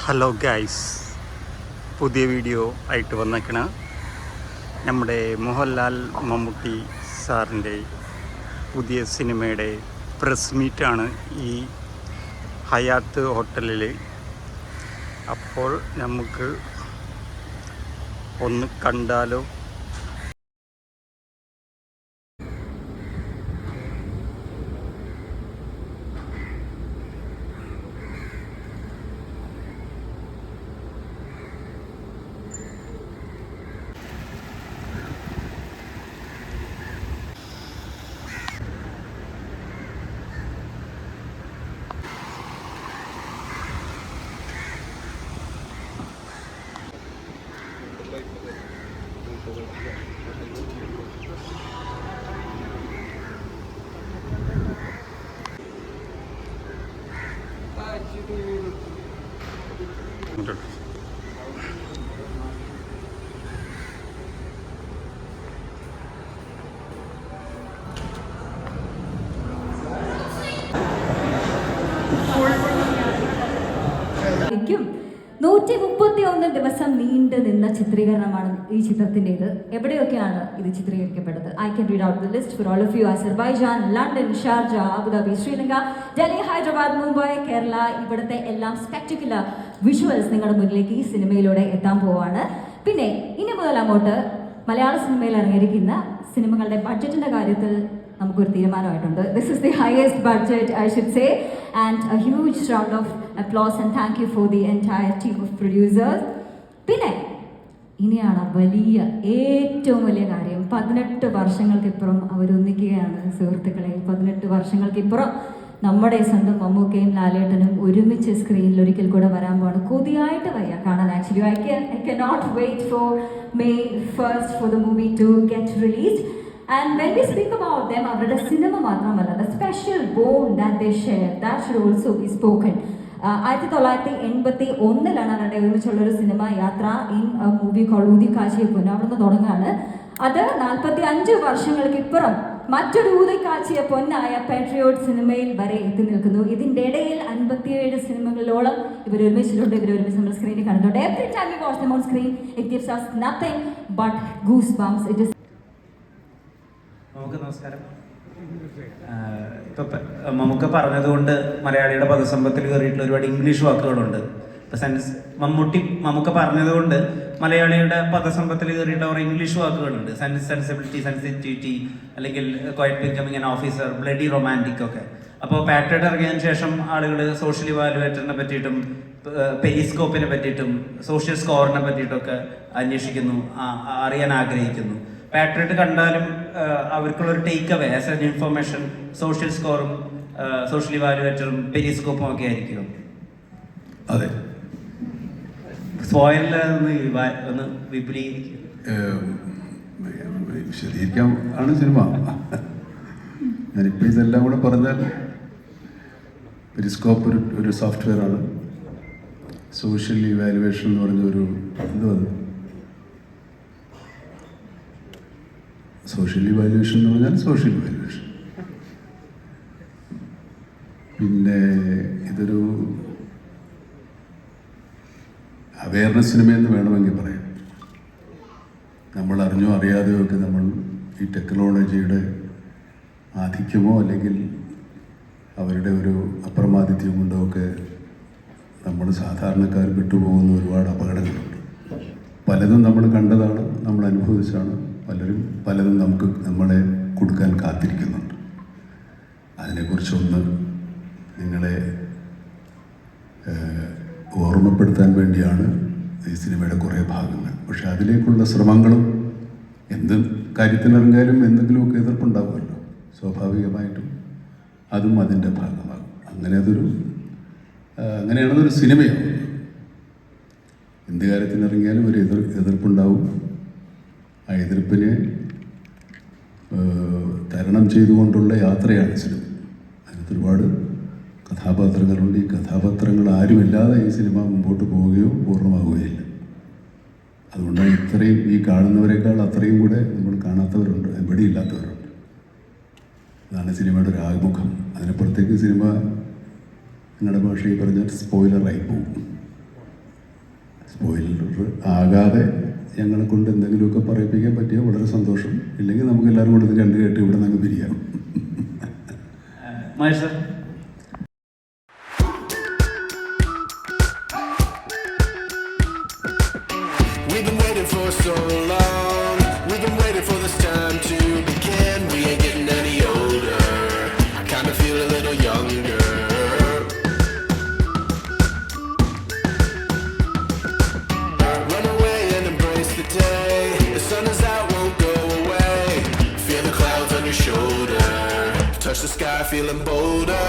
Hello guys, പുതിയ video ആയിട്ട് വന്നേക്കണ നമ്മുടെ മോഹൻലാൽ മമ്മൂട്ടി സാറിൻ്റെ പുതിയ സിനിമയുടെ പ്രസ് മീറ്റാണ് ഈ ഹയാത്ത് ഹോട്ടലിൽ. അപ്പോൾ നമുക്ക് ഒന്ന് കണ്ടാലോ? ും 131 ദിവസം നീണ്ടു നിന്ന ചിത്രീകരണമാണ് ഈ ചിത്രത്തിൻ്റെത്. എവിടെയൊക്കെയാണ് ഇത് ചിത്രീകരിക്കപ്പെട്ടത്? I can read out the list for all of you. Azerbaijan, London, Sharjah, Abu Dhabi, Sri Lanka, Delhi, Hyderabad, Mumbai, Kerala. ഇവിടുത്തെ എല്ലാം സ്പെക്ടാക്കുലർ വിഷ്വൽസ് നിങ്ങളുടെ മുന്നിലേക്ക് ഈ സിനിമയിലൂടെ എത്താൻ പോവാണ്. പിന്നെ ഇനി മുതൽ അങ്ങോട്ട് മലയാള സിനിമയിൽ ഇറങ്ങിയിരിക്കുന്ന സിനിമകളുടെ ബഡ്ജറ്റിൻ്റെ കാര്യത്തിൽ നമുക്കൊരു തീരുമാനമായിട്ടുണ്ട്. This is the highest budget I should say, and a huge round of applause and thank you for the entire team of producers. പിന്നെ ഇനിയാണ് വലിയ ഏറ്റവും വലിയ കാര്യം. 18 വർഷങ്ങൾക്കിപ്പുറം അവരൊന്നിക്കുകയാണ് സുഹൃത്തുക്കളെ. 18 വർഷങ്ങൾക്കിപ്പുറം നമ്മുടെ സ്വന്തം മമ്മൂക്കയും ലാലേട്ടനും ഒരുമിച്ച് സ്ക്രീനിൽ ഒരിക്കൽ കൂടെ വരാൻ പോവാണ്. കൊതിയായിട്ട് വയ്യ കാണാൻ. Actually I can not wait for May 1st for the movie to get released. And when we speak about them, അവരുടെ സിനിമ മാത്രമല്ല, the special bond that they share, that should also be spoken. 1981 അവരുടെ ഒരുമിച്ചുള്ളൊരു cinema യാത്ര in movie call ഊതി കാച്ചിയ പൊന്ന് അവിടെ നിന്ന് തുടങ്ങുകയാണ്. അത് 45 വർഷങ്ങൾക്ക് ഇപ്പുറം മറ്റൊരു ഊതി കാച്ചിയ പൊന്നായ പാട്രിയോട്ട് സിനിമയിൽ വരെ എത്തി നിൽക്കുന്നു. ഇതിൻ്റെ ഇടയിൽ 57 സിനിമകളിലോളം ഇവർ ഒരുമിച്ചിട്ടുണ്ട്. നമ്മൾ സ്ക്രീനിൽ കാണുന്നുണ്ട്. Every time we watch them on screen, it gives us nothing but goosebumps. It is നമസ്കാരം. ഇപ്പം മമ്മൂക്ക പറഞ്ഞതുകൊണ്ട് മലയാളിയുടെ പദസമ്പത്തിൽ കയറിയിട്ടുള്ള ഒരുപാട് ഇംഗ്ലീഷ് വാക്കുകളുണ്ട്. ഇപ്പം മമ്മൂക്ക പറഞ്ഞതുകൊണ്ട് മലയാളിയുടെ പദസമ്പത്തിൽ കയറിയിട്ടുള്ള കുറേ ഇംഗ്ലീഷ് വാക്കുകളുണ്ട്. സെൻസിബിലിറ്റി, സെൻസിറ്റിവിറ്റി, അല്ലെങ്കിൽ quiet becoming an officer, bloody romantic ഒക്കെ. അപ്പോൾ പാട്രിയോട്ട് ഇറങ്ങിയതിന് ശേഷം ആളുകൾ സോഷ്യൽ ഇവാലുവേറ്ററിനെ പറ്റിയിട്ടും പെരിസ്കോപ്പിനെ പറ്റിയിട്ടും സോഷ്യൽ സ്കോറിനെ പറ്റിയിട്ടൊക്കെ അന്വേഷിക്കുന്നു, അറിയാൻ ആഗ്രഹിക്കുന്നു. പാട്രിയോട്ട് കണ്ടാലും അവർക്കുള്ളൊരു take away as an information social സ്കോറും സോഷ്യൽ ഇവാലുവേറ്ററും പെരിസ്കോപ്പും ഒക്കെ ആയിരിക്കും. അതെ, ഒന്ന് വിശദീകരിക്കാൻ ആണ് സിനിമ. ഞാനിപ്പോൾ ഇതെല്ലാം കൂടെ പറഞ്ഞാൽ പെരിസ്കോപ്പ് ഒരു സോഫ്റ്റ്വെയർ ആണ്. സോഷ്യൽ ഇവാലുവേഷൻ എന്ന് പറഞ്ഞ ഒരു സോഷ്യൽ ഇവാലുവേഷൻ എന്ന് പറഞ്ഞാൽ സോഷ്യൽ ഇവാലുവേഷൻ. പിന്നെ ഇതൊരു അവയർനെസ് സിനിമയെന്ന് വേണമെങ്കിൽ പറയാം. നമ്മൾ അറിഞ്ഞോ അറിയാതെയോ ഒക്കെ നമ്മൾ ഈ ടെക്നോളജിയുടെ ആധിക്യമോ അല്ലെങ്കിൽ അവരുടെ ഒരു അപ്രമാദിത്യം കൊണ്ടോ ഒക്കെ നമ്മൾ സാധാരണക്കാർ വിട്ടുപോകുന്ന ഒരുപാട് അപകടങ്ങളുണ്ട്. പലതും നമ്മൾ കണ്ടതാണ്, നമ്മൾ അനുഭവിച്ചാണ്. പലതും നമ്മളെ കൊടുക്കാൻ കാത്തിരിക്കുന്നുണ്ട്. അതിനെക്കുറിച്ചൊന്ന് നിങ്ങളെ ഓർമ്മപ്പെടുത്താൻ വേണ്ടിയാണ് ഈ സിനിമയുടെ കുറേ ഭാഗങ്ങൾ. പക്ഷെ അതിലേക്കുള്ള ശ്രമങ്ങളും എന്ത് കാര്യത്തിനിറങ്ങിയാലും എന്തെങ്കിലുമൊക്കെ എതിർപ്പുണ്ടാകുമല്ലോ, സ്വാഭാവികമായിട്ടും അതും അതിൻ്റെ ഭാഗമാകും. അങ്ങനെയാണതൊരു സിനിമയാവും. എന്ത് കാര്യത്തിനിറങ്ങിയാലും ഒരു എതിർപ്പുണ്ടാവും. ആ എതിർപ്പിനെ തരണം ചെയ്തുകൊണ്ടുള്ള യാത്രയാണ് സിനിമ. അതിനകത്ത് ഒരുപാട് കഥാപാത്രങ്ങളുണ്ട്. ഈ കഥാപാത്രങ്ങൾ ആരുമില്ലാതെ ഈ സിനിമ മുമ്പോട്ട് പോവുകയോ പൂർണ്ണമാവുകയില്ല. അതുകൊണ്ടാണ് ഇത്രയും ഈ കാണുന്നവരെക്കാൾ അത്രയും കൂടെ നമ്മൾ കാണാത്തവരുണ്ട്, എവിടെ ഇല്ലാത്തവരുണ്ട്. അതാണ് സിനിമയുടെ ഒരു ആമുഖം. അതിനപ്പുറത്തേക്ക് സിനിമ നിങ്ങളുടെ ഭാഷയിൽ പറഞ്ഞാൽ സ്പോയിലറായി പോകും. അപ്പോൾ ആകാതെ ഞങ്ങളെ കൊണ്ട് എന്തെങ്കിലുമൊക്കെ പറയിപ്പിക്കാൻ പറ്റിയാൽ വളരെ സന്തോഷം. ഇല്ലെങ്കിൽ നമുക്ക് എല്ലാവരും കൂടെ ഇത് കണ്ടു കേട്ട് ഇവിടെ നിന്ന് പിരിയാം. Mahesh sir. We've been waiting for so long. We've been waiting for this time to begin. We ain't getting any older. I kinda feel a little younger. Run away and embrace the day. The sun is out, won't go away. Feel the clouds on your shoulder. Touch the sky, feeling bolder.